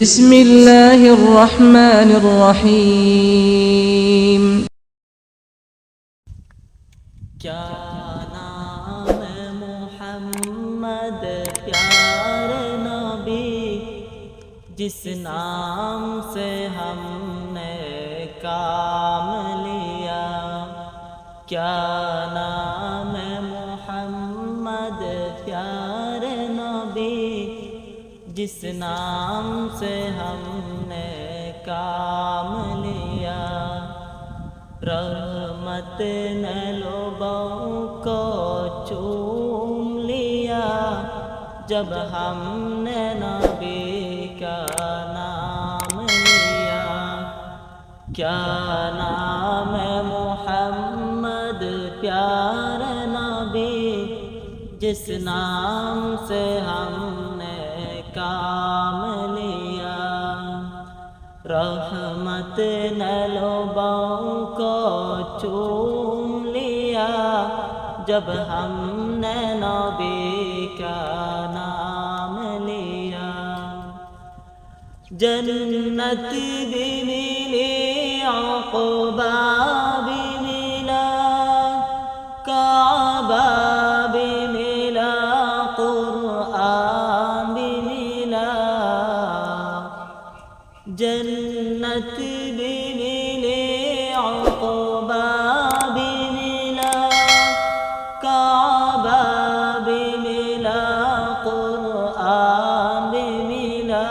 بسم الله الرحمن الرحيم کیا نام محمد پیارے نبی، جس نام سے ہم نے کام لیا۔ کیا نام محمد پیارے نبی، جس نام سے ہم نے کام لیا۔ رحمت نے لوگوں کو چوم لیا، جب ہم نے نبی کا نام لیا۔ کیا نام ہے محمد پیارے نبی، جس نام سے ہم نے کام لیا۔ رحمت نے لوگوں کو چوم لیا، جب ہم نے نبی کا نام لیا۔ جنت بھی ملی، عقبہ بھی ملا، کعبہ بھی ملا، قرآن بھی ملا۔ جنت بھی ملی، عقبہ بھی ملا، کعبہ بھی ملا، قرآن بھی ملا۔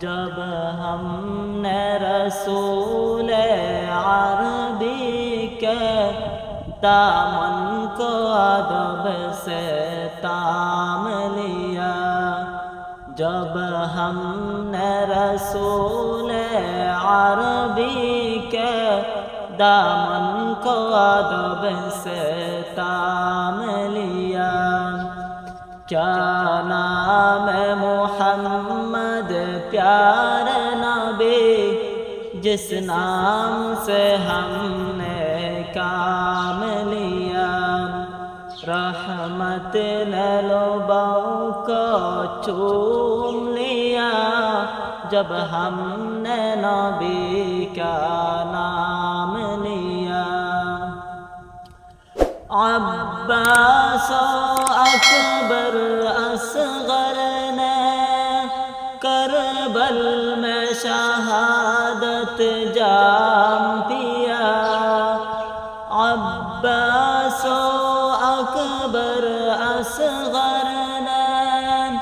جب ہم نے رسول عربی کے دامن کو ادب سے تام لیا۔ جب ہم نے رسول عربی کے دامن کو ادب سے تام لیا۔ کیا نام ہے محمد پیارے نبی، جس نام سے ہم نے کام لیا۔ رحمت نے لوگوں کو چوم لیا، جب ہم نے نبی کا نام لیا۔ عباس و اکبر اصغر نے کربل میں شہادت جام پیا۔ عباس و اکبر اصغر نے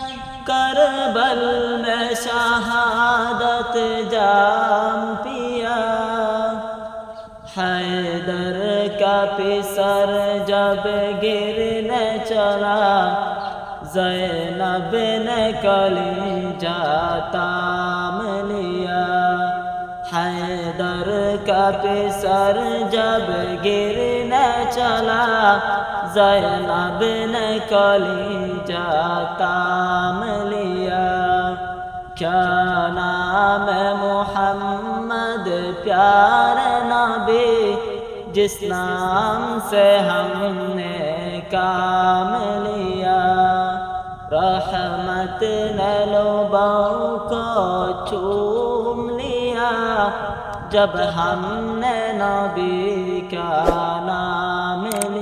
کربل میں شہادت جام پیا۔ حیدر کا پسر جب گرنے چلا، زینب نے کلیجہ تام لیا۔ حیدر کا پسر جب گرنے چلا، زینب نے کلیجہ تام لیا۔ کیا نام ہے محمد پیارے نبی، جس نام سے ہم نے کام لیا۔ رحمت نے لوگوں کو چوم لیا، جب ہم نے نبی کا نام لیا۔